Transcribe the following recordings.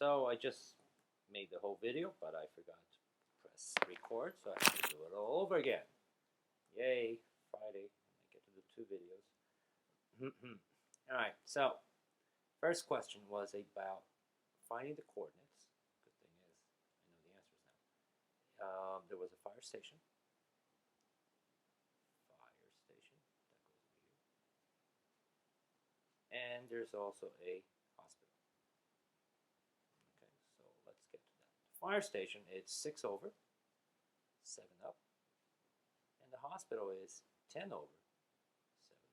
So I just made the whole video, but I forgot to press record, so I have to do it all over again. Yay, Friday, I get to do 2 videos. Alright, so first question was about finding the coordinates. Good thing is, I know the answers now. There was a fire station. That goes over here. And there's also a hospital. Okay, so let's get to that. The fire station is 6 over, 7 up. And the hospital is 10 over, 7 up.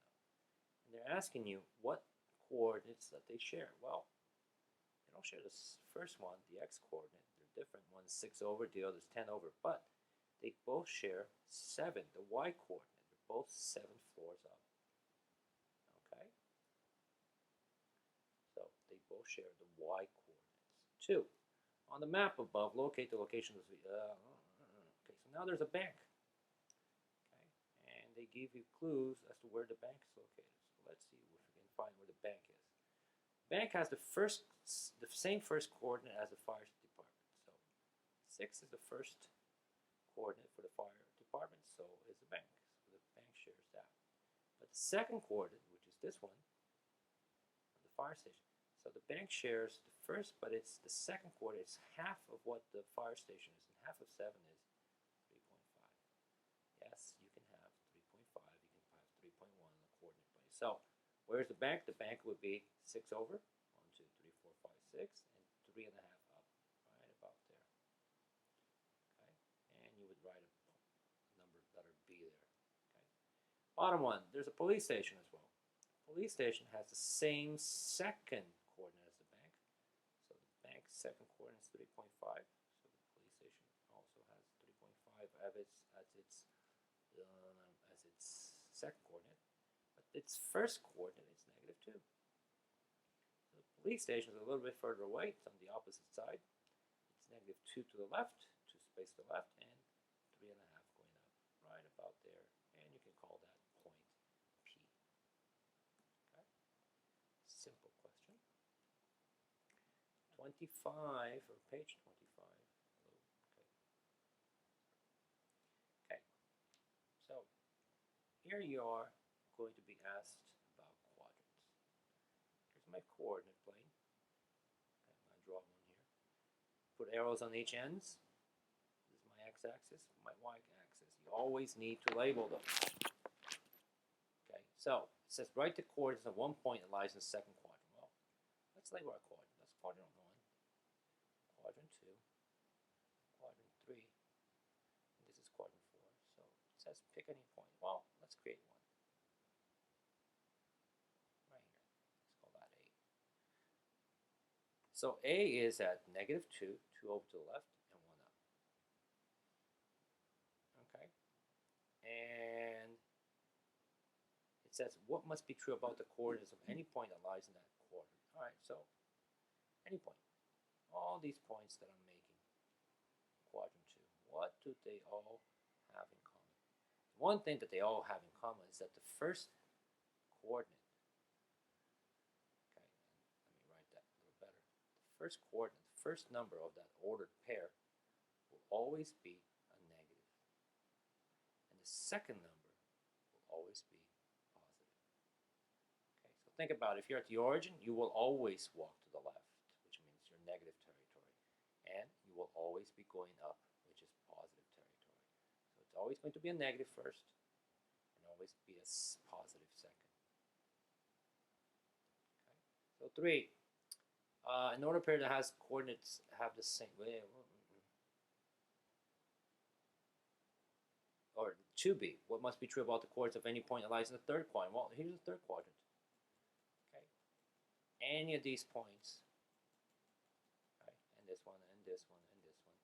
And they're asking you what coordinates that they share. Well, they don't share this first one, the x coordinate. They're different. One's 6 over, the other's 10 over. But they both share 7, the y coordinate. They're both 7 floors up. Okay? So they both share the y coordinates. 2. On the map above, locate the location of the... okay, so now there's a bank. Okay, and they give you clues as to where the bank is located. So let's see if we can find where the bank is. The bank has the same first coordinate as the fire department. So 6 is the first coordinate for the fire department, so is the bank. So the bank shares that. But the second coordinate, which is this one, the fire station. So the bank shares the first, but it's the second coordinate. It's half of what the fire station is, and half of 7 is 3.5. Yes, you can have 3.5. You can have 3.1 on the coordinate place. So where's the bank? The bank would be 6 over, 1, 2, 3, 4, 5, 6, and 3.5 up, right about there. Okay, and you would write a number letter B there. Okay, bottom one. There's a police station as well. Police station has the same second coordinate as the bank. So the bank's second coordinate is 3.5. So the police station also has 3.5 as its second coordinate. But its first coordinate is -2. So the police station is a little bit further away. It's on the opposite side. It's -2 to the left, 2 space to the left, and 3.5 going up, right about there. And you can call that point P. Okay. Simple question. 25, or page 25. Okay. So here you are going to be asked about quadrants. Here's my coordinate plane. Okay, I'm going to draw one here. Put arrows on each ends. This is my x-axis, my y-axis. You always need to label them. Okay, so it says write the coordinates at one point that lies in the second quadrant. Well, let's label our coordinates. That's quadrant 1, quadrant 2, quadrant 3, and this is quadrant 4. So it says pick any point. Well, let's create one. Right here. Let's call that A. So A is at -2, 2 over to the left, and 1 up. Okay. And it says what must be true about the coordinates of any point that lies in that quadrant. Alright, so any point. All these points that I'm making, quadrant 2, what do they all have in common? One thing that they all have in common is that the first coordinate, okay, let me write that a little better. The first coordinate, the first number of that ordered pair will always be a negative. And the second number will always be positive. Okay, so think about it. If you're at the origin, you will always walk to the left, which means you're negative territory. And you will always be going up, which is positive territory. So it's always going to be a negative first, and always be a positive second. Okay. So 3. An ordered pair that has coordinates have the same way. Or 2b. What must be true about the coordinates of any point that lies in the third quadrant? Well, here's the third quadrant. Okay. Any of these points. Okay. And this one, and this one, and this one.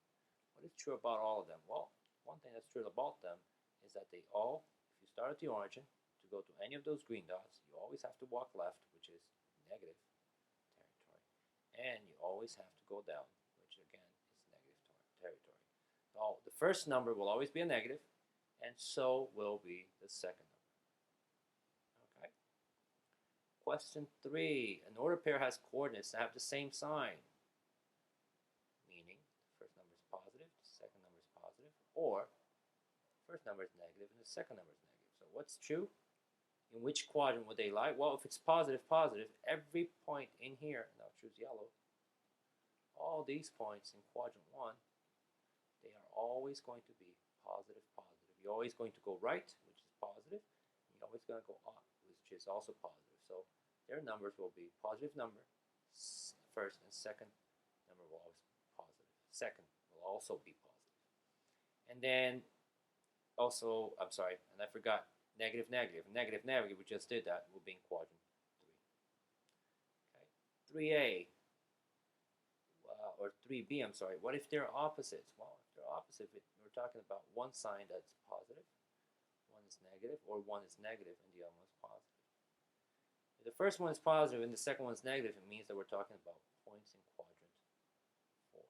What is true about all of them? Well, one thing that's true about them is that they all, if you start at the origin, to go to any of those green dots, you always have to walk left, which is negative territory. And you always have to go down, which again is negative territory. So the first number will always be a negative, and so will be the second number. Okay. Question 3. An ordered pair has coordinates that have the same sign. second number is positive, or first number is negative and the second number is negative. So what's true? In which quadrant would they lie? Well, if it's positive, positive, every point in here, and I'll choose yellow, all these points in quadrant 1, they are always going to be positive, positive. You're always going to go right, which is positive, and you're always going to go up, which is also positive. So their numbers will be positive number, first, and second number will always be positive. Second will also be positive. And then also, I'm sorry, and I forgot, negative, negative. Negative, negative, we just did that, will be in quadrant 3. Okay, 3A, or 3B, I'm sorry. What if they're opposites? Well, if they're opposite, we're talking about one sign that's positive, one is negative, or one is negative and the other one is positive. If the first one is positive and the second one is negative, it means that we're talking about points in quadrant 4.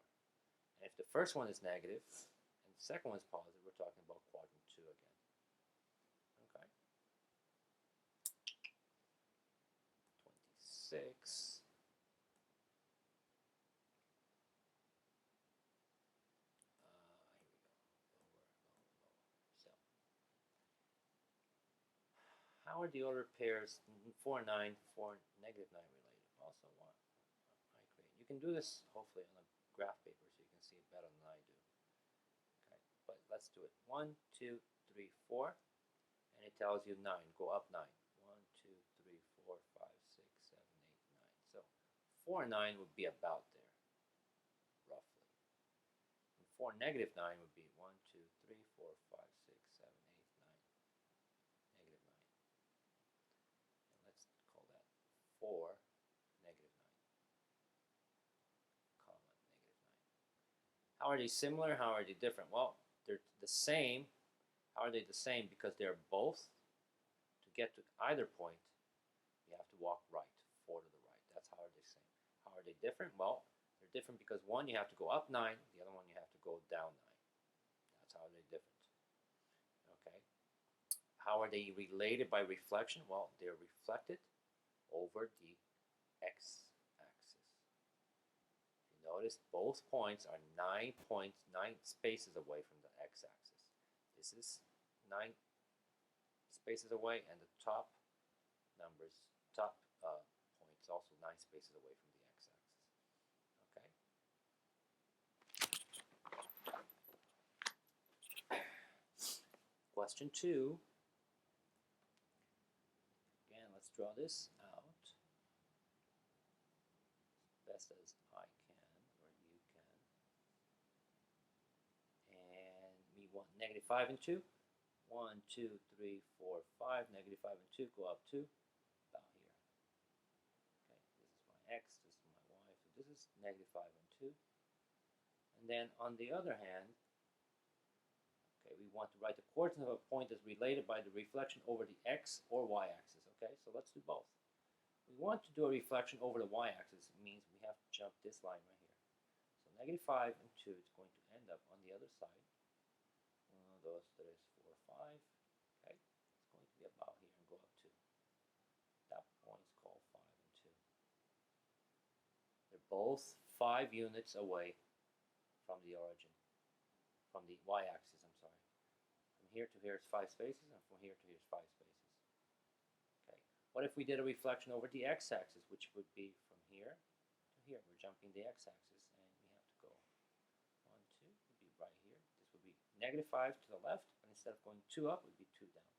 And if the first one is negative and the second one is positive, we're talking about quadrant 2 again. Okay. 26. How are the ordered pairs 4, 9, 4, negative 9 related? Also, what I create. You can do this hopefully on a graph paper so you can see it better than I do. Okay, but let's do it. 1, 2, 3, 4, and it tells you 9. Go up 9. 1, 2, 3, 4, 5, 6, 7, 8, 9. So 4, 9 would be about there, roughly. And 4, negative 9 would be 1, 2, 3, 4, 5, 6, 7, 8, 9. Negative 9. 4, negative 9, comma, negative 9. How are they similar? How are they different? Well, they're the same. How are they the same? Because they're both, to get to either point, you have to walk right, 4 to the right. That's how are they same. How are they different? Well, they're different because one you have to go up 9, the other one you have to go down 9. That's how they're different. Okay. How are they related by reflection? Well, they're reflected over the x-axis. You notice both points are 9 spaces away from the x-axis. This is 9 spaces away, and the top point is also 9 spaces away from the x-axis. Okay. Question 2. Again, let's draw this out best as I can, or you can. And we want negative 5 and 2. 1, 2, 3, 4, 5. Negative 5 and 2 go up 2, about here. Okay, this is my x, this is my y, so this is negative 5 and 2. And then on the other hand, okay, we want to write the coordinates of a point that's related by the reflection over the x or y-axis. Okay, so let's do both. We want to do a reflection over the y-axis. It means we have to jump this line right here. So negative 5 and 2 is going to end up on the other side. 1, 2, 3, 4, 5. Okay, it's going to be about here and go up 2. That point is called 5 and 2. They're both 5 units away from the origin, from the y-axis, I'm sorry. From here to here is 5 spaces, and from here to here is 5 spaces. What if we did a reflection over the x-axis, which would be from here to here? We're jumping the x-axis, and we have to go 1, 2, would be right here. This would be negative 5 to the left, but instead of going 2 up, it would be 2 down.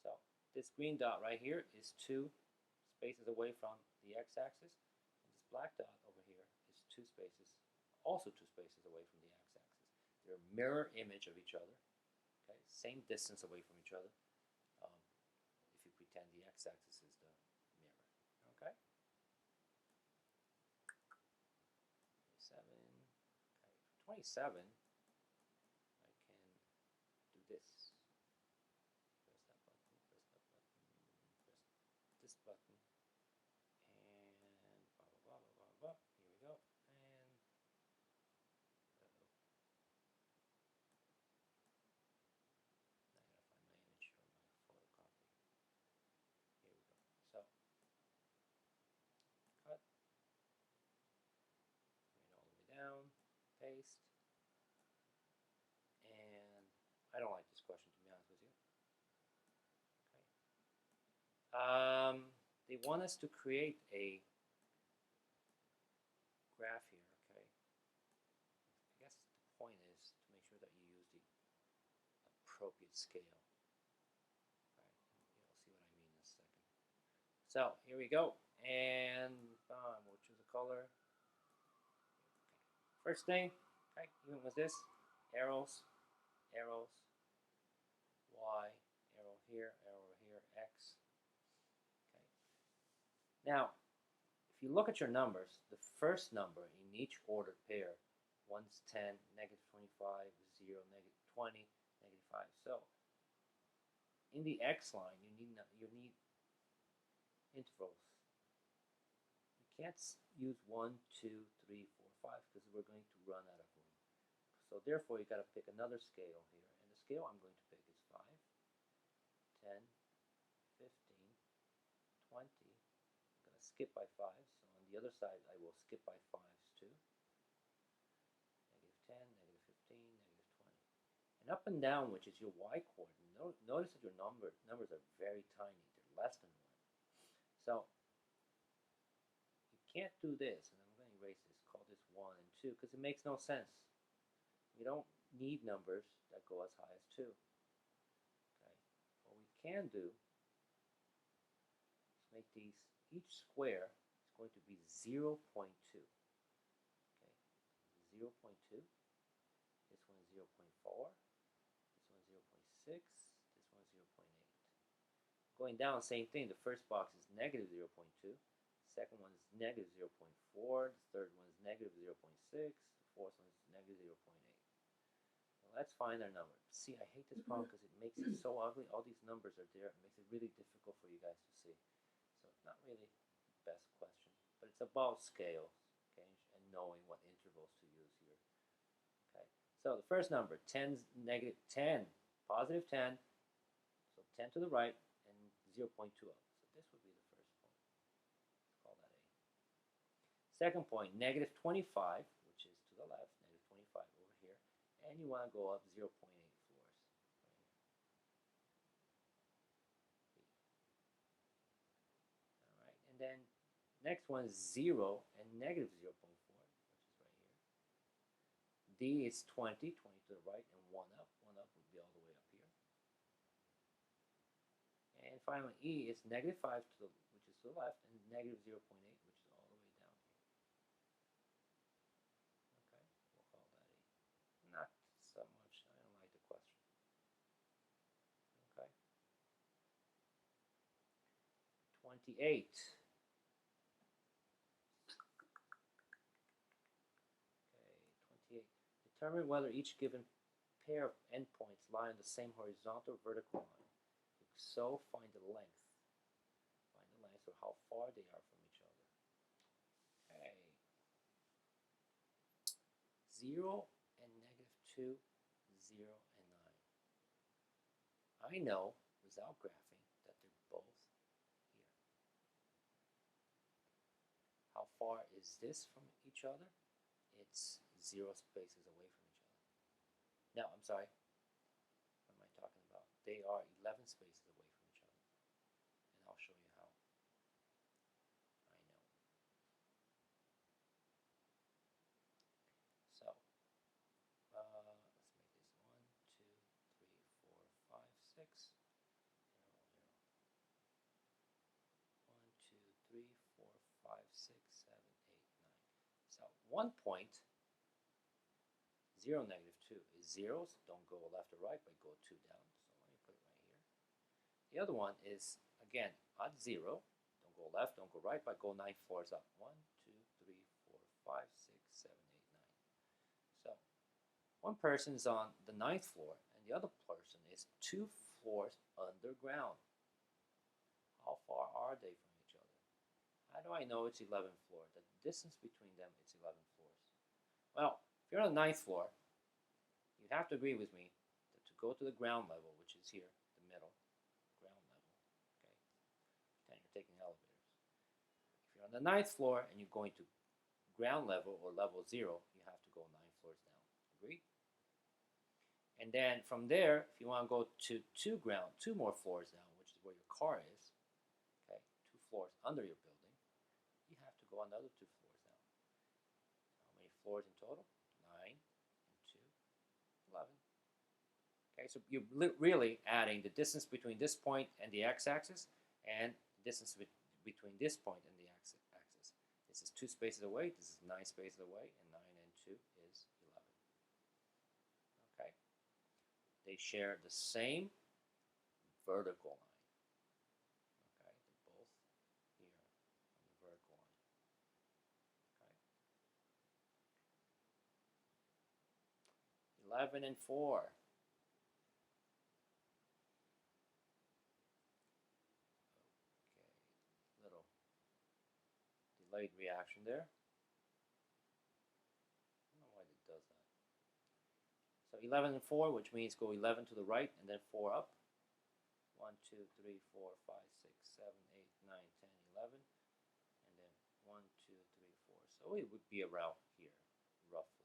So this green dot right here is 2 spaces away from the x-axis, and this black dot over here is 2 spaces, also 2 spaces away from the x-axis. They're a mirror image of each other, okay? Same distance away from each other. Pretend the x-axis is the mirror. Okay? 27. Okay, 27, I can do this. Press that button, press that button, press this button, and blah, blah, blah, blah, blah, blah. Here we go. And down, paste, They want us to create a graph here, okay? I guess the point is to make sure that you use the appropriate scale. Okay, you'll see what I mean in a second. So here we go, and we'll choose a color. First thing, okay, even with this, arrows, arrows, Y, arrow here, X. Okay. Now, if you look at your numbers, the first number in each ordered pair, 1's 10, negative 25, 0, negative 20, negative 5. So, in the X line, you need intervals. You can't use 1, 2, 3, 4, 5 because we're going to run out of room. So therefore, you got to pick another scale here, and the scale I'm going to pick is 5, 10, 15, 20. I'm going to skip by 5, so on the other side I will skip by 5s too. Negative 10, negative 15, negative 20. And up and down, which is your Y coordinate, notice that your numbers are very tiny. They're less than 1. So you can't do this, and I'm going to erase this, call this 1 and 2, because it makes no sense. We don't need numbers that go as high as 2. Okay. What we can do is make these, each square is going to be 0.2. Okay. 0.2. This one is 0.4. This one is 0.6. This one is 0.8. Going down, same thing. The first box is negative 0.2. Second one is negative 0.4. The third one is negative 0.6. The fourth one is negative 0.8. Let's find our number. See, I hate this problem because it makes it so ugly. All these numbers are there. It makes it really difficult for you guys to see. So it's not really the best question. But it's about scales, okay, and knowing what intervals to use here. Okay. So the first number, 10's negative 10, positive 10. So 10 to the right and 0.2 up. So this would be the first point. Let's call that A. Second point, negative 25, which is to the left, negative 25 over here. And you want to go up 0.8 floors. Right here. All right, and then next one is 0 and negative 0.4, which is right here. D is 20, 20 to the right, and 1 up. 1 up would be all the way up here. And finally, E is negative 5, which is to the left, and negative 0.8, which is all the way down here. Okay, we'll call that E. Not so much. I don't like the question. Okay. 28. Okay, 28. Determine whether each given pair of endpoints lie on the same horizontal or vertical line. If so, find the length. Find the length, or how far they are from each other. Okay. 0 and negative 2, 0 and 9. I know, without graphing, that they're both here. How far is this from each other? It's 0 spaces away from each other. No, I'm sorry. What am I talking about? They are 11 spaces away from each other. And I'll show you how. I know. So, let's make this 1, 2, 3, 4, 5, 6. 1, 2, 3, 4, 5, 6, 7, 8, 9. So 1 point, 0, negative 2 is zeros. Don't go left or right, but go 2 down. So let me put it right here. The other one is, again, at 0. Don't go left, don't go right, but go 9 floors up. 1, 2, 3, 4, 5, 6, 7, 8, 9. So one person is on the 9th floor, and the other person is 2 floors underground. How far are they from each other? How do I know it's 11th floor? The distance between them is 11 floors. Well, if you're on the 9th floor, you'd have to agree with me that to go to the ground level, which is here, the middle, ground level, okay? Pretend you're taking elevators. If you're on the 9th floor and you're going to ground level or level 0, you have to go 9 floors down. Agree? And then from there, if you want to go to 2 more floors down, which is where your car is, floors under your building, you have to go another 2 floors down. How many floors in total? 9 and 2, 11. Okay, so you're really adding the distance between this point and the x-axis and the distance between this point and the axis. This is 2 spaces away, this is 9 spaces away, and 9 and 2 is 11. Okay, they share the same vertical line. Okay, they're both here on the vertical line. Okay, 11 and 4. Okay, little delayed reaction there. I don't know why it does that. So 11 and 4, which means go 11 to the right and then 4 up. 1, 2, 3, 4, 5, 6, 7, 8, 9, 10, 11. And then 1, 2, 3, 4. So it would be around here, roughly.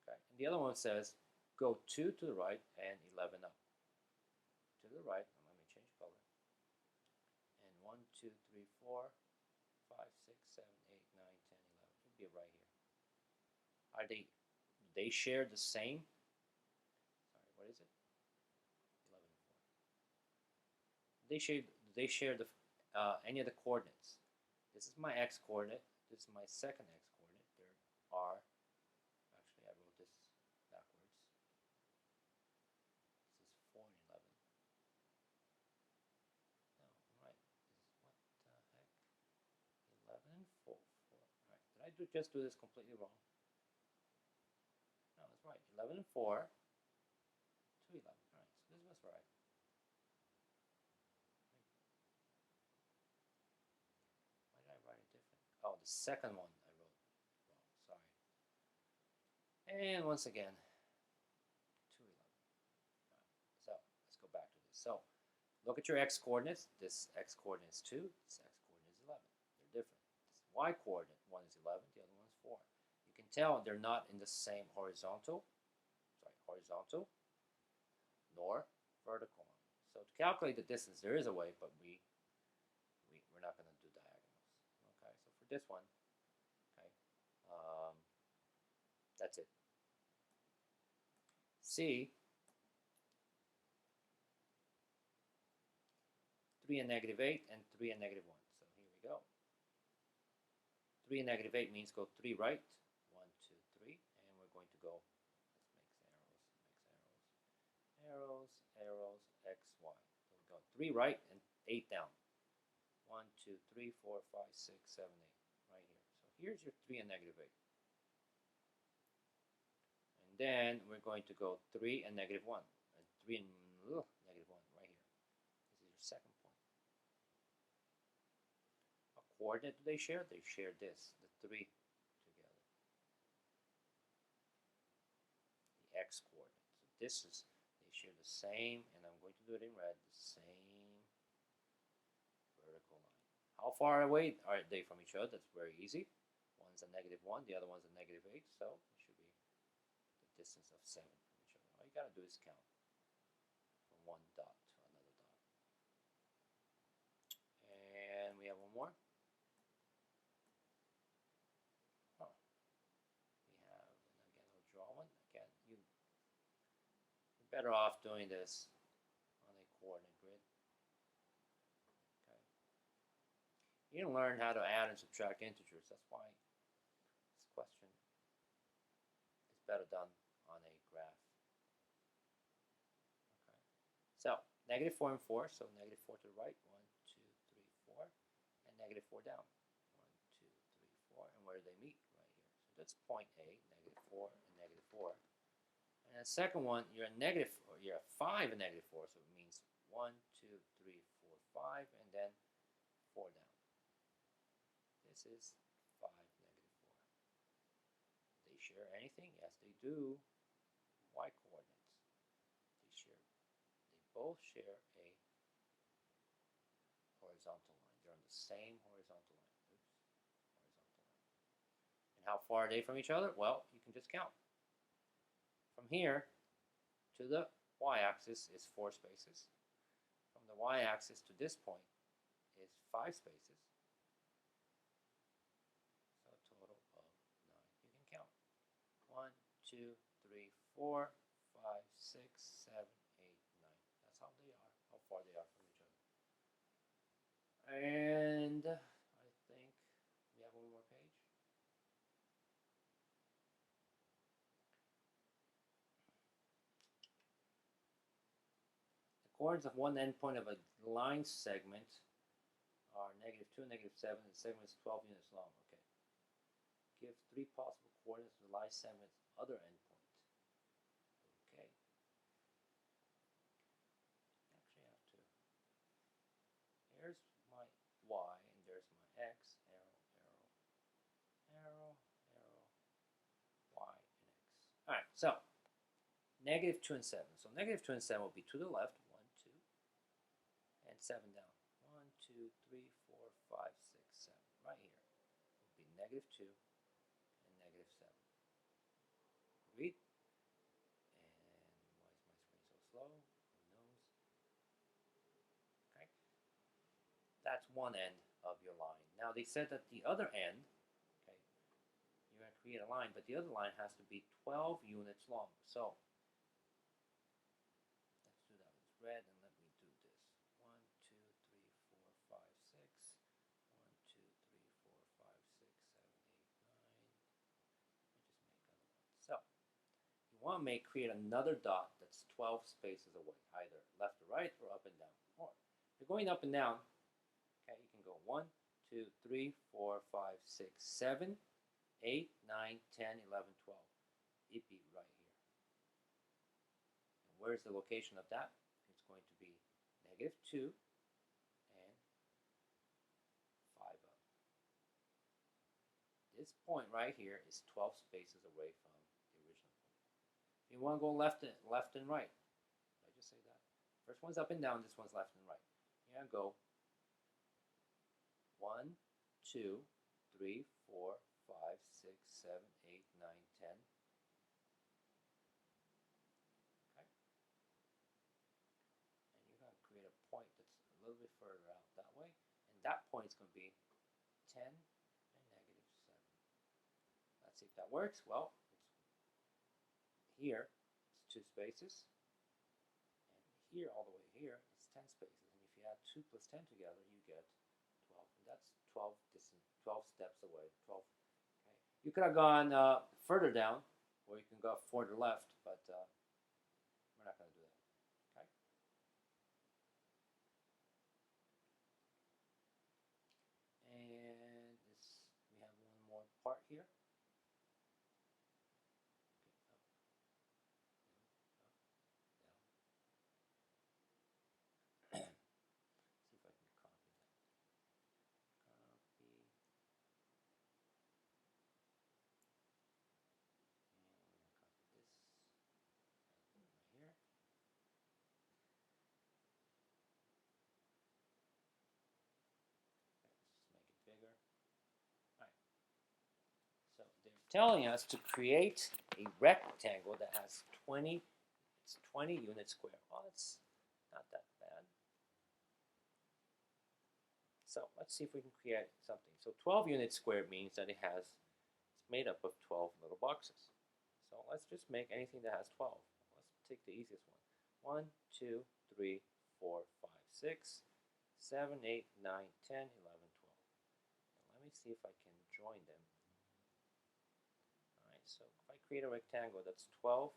Okay. And the other one says go 2 to the right and 11 up. To the right, let me change color. And 1, 2, 3, 4, 5, 6, 7, 8, 9, 10, 11. It would be right here. Are they share the same? Sorry, what is it? 11 and 4. They share the any of the coordinates. This is my x coordinate. This is my second x coordinate. There are actually I wrote this backwards. This is 4 and 11. No, I'm right. This is what the heck? 11 and 4. 4. All right. Did I just do this completely wrong? No, that's right. 11 and 4 to 11. All right, so this was right. Why did I write it different? Oh, the second one I wrote wrong. Sorry. And once again, 2, 11. All right, so let's go back to this. So look at your x coordinates. This x coordinate is 2. This x coordinate is 11. They're different. This y coordinate, one is 11, the other one is 4. You can tell they're not in the same horizontal nor vertical line. So to calculate the distance, there is a way, but we're not going to do diagonals. Okay, so for this one, okay, that's it. C, 3 and negative 8 and 3 and negative 1. So here we go. 3 and negative 8 means go 3 right, 1, 2, 3, and we're going to go, arrows, X, Y. So we go 3 right and 8 down. 1, 2, 3, 4, 5, 6, 7, 8. Right here. So here's your 3 and negative 8. And then we're going to go 3 and negative 1. And 3 and negative 1 right here. This is your second point. What coordinate do they share? They share this, the 3 together. The X coordinate. So this is, they share the same, and I'm going to do it in red, the same vertical line. How far away are they from each other? That's very easy. One's a negative 1, the other one's a negative 8, so it should be the distance of 7 from each other. All you gotta do is count from one dot to another dot. And we have one more. Oh. We have, and again, I'll draw one. Again, you're better off doing this on a coordinate grid. Okay. You didn't learn how to add and subtract integers. That's why this question is better done on a graph. Okay. So negative 4 and 4. So negative 4 to the right. 1, 2, 3, 4, and negative 4 down. 1, 2, 3, 4, and where do they meet? Right here. So that's point A. Negative 4 and negative 4. And the second one, you're a negative, or you're a 5 and negative 4, so it means 1, 2, 3, 4, 5, and then 4 down. This is 5, negative 4. They share anything? Yes, they do. Y coordinates. They both share a horizontal line. They're on the same horizontal line. Oops, horizontal line. And how far are they from each other? Well, you can just count. From here to the y-axis is 4 spaces. From the the y-axis to this point is 5 spaces. So a total of 9. You can count. 1, 2, 3, 4, 5, 6, 7, 8, 9. That's how they are, how far they are from each other. And I think we have one more page. The coordinates of one endpoint of a line segment are -2, -7, and the segment is 12 units long. Okay. Give 3 possible coordinates of the line segment's other endpoint. Okay. Actually, I have to. Here's my y, and there's my x. Arrow, arrow, arrow, arrow, y, and x. All right. So -2 and 7. So -2 and 7 will be to the left. 1, 2, and 7 down. 1, 2, 3, 4, 5, 6, 7. Right here will be -2 and -7. Read. And why is my screen so slow? Who knows? Okay. That's one end of your line. Now they said that the other end, okay, you're going to create a line, but the other line has to be 12 units long. So let's do that with red, and let me do this. 1, 2, 3, 4, 5, 6. 1, 2, 3, 4, 5, 6, 7, 8, 9. Let me just make another one. So you want to create another dot that's 12 spaces away, either left or right or up and down. Or if you're going up and down, okay, you can go 1, 2, 3, 4, 5, 6, 7, 8, 9, 10, 11, 12. It'd be right here. And where's the location of that? It's going to be -2 and 5 up. This point right here is 12 spaces away from the original point. If you want to go left and right, did I just say that? First one's up and down, this one's left and right. You're going to go 1, 2, 3, 4, 5, 6, 7, 8, 9, 10. Okay. And you're going to create a point that's a little bit further out that way. And that point is going to be 10 and -7. Let's see if that works. Well, it's here, it's 2 spaces. And here, all the way here, it's 10 spaces. And if you add 2 plus 10 together, you get 12. And that's 12 steps away. 12. Okay. You could have gone further down, or you can go further left, but we're not going to do that. Okay. And this, we have one more part here. So they're telling us to create a rectangle that has 20 units square. Well, it's not that bad. So let's see if we can create something. So 12 units squared means that it's made up of 12 little boxes. So let's just make anything that has 12. Let's take the easiest one. 1, 2, 3, 4, 5, 6, 7, 8, 9, 10, 11, 12. And let me see if I can join them. Alright, so if I create a rectangle that's 12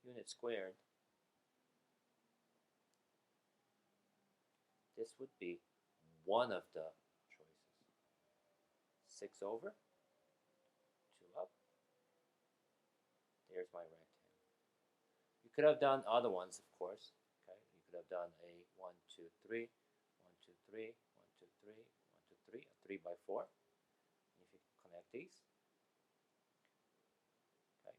units squared, this would be one of the choices. 6 over, 2 up. There's my rectangle. You could have done other ones, of course. Okay, you could have done a 1, 2, 3, 1, 2, 3, 1, 2, 3, 1, 2, 3, a 3 by 4. And if you connect these, okay.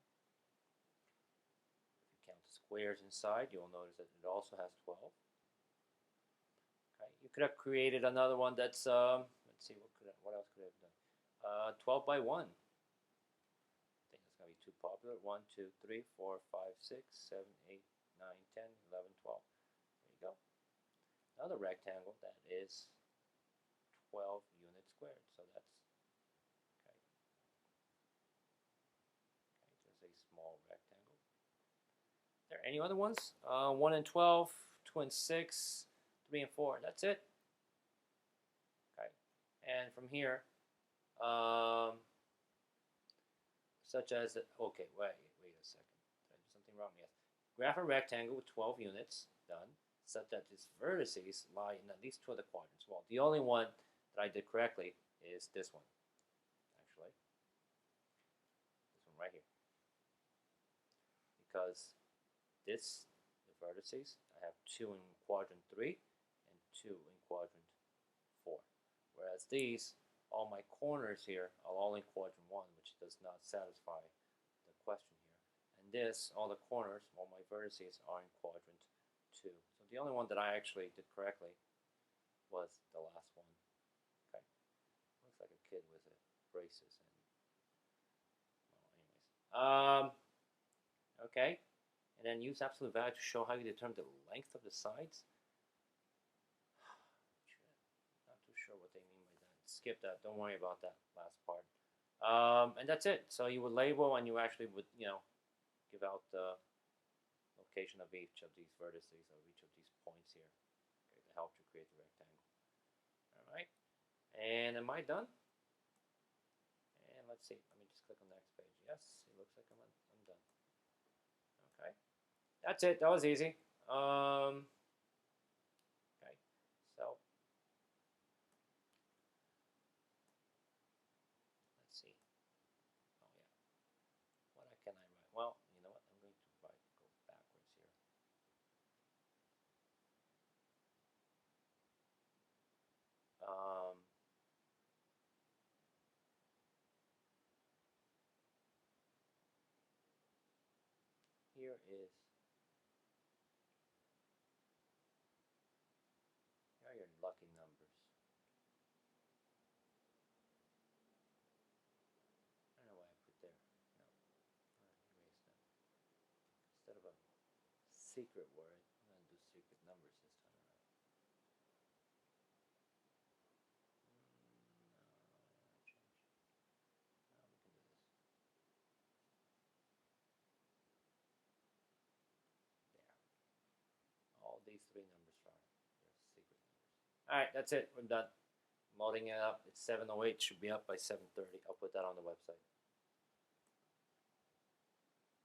If you count the squares inside, you'll notice that it also has 12. Okay, you could have created another one that's let's see, what else could I have done? 12 by 1. I think that's going to be too popular. 1, 2, 3, 4, 5, 6, 7, 8, 9, 10, 11, 12. There you go. another rectangle that is 12 units squared. So that's okay. Okay, just a small rectangle. Are there any other ones? 1 and 12, 2 and 6, 3 and 4. That's it. Okay. And from here, such as, okay, wait a second. Did I do something wrong? Yes. Graph a rectangle with 12 units, done, such that its vertices lie in at least 2 of the quadrants. Well, the only one that I did correctly is this one, actually. This one right here. Because the vertices, I have 2 in quadrant 3 and 2 in quadrant 4. Whereas these, all my corners here are all in quadrant 1, which does not satisfy the question here. And this, all the corners, all my vertices are in quadrant 2. So the only one that I actually did correctly was the last one. Okay. Looks like a kid with braces and, well, anyways. Okay. And then use absolute value to show how you determine the length of the sides. Not too sure what they mean by that. Skip that. Don't worry about that last part. And that's it. So you would label, and you actually would, give out the location of each of these vertices or each of these points here, okay, to help you create the rectangle. All right. And am I done? And let's see. Let me just click on the next page. Yes, it looks like I'm done. Okay. That's it. That was easy. Okay. So let's see. Oh yeah. What can I write? Well, you know what? I'm going to go backwards here. Here are your lucky numbers. I don't know why I put there. No, erase them. Instead of a secret word, I'm going to do secret numbers this time around. No, change. No, we can do this. There. All these 3 numbers are your secret numbers. Alright, that's it. We're done. Modding it up. It's 7:08. Should be up by 7:30. I'll put that on the website.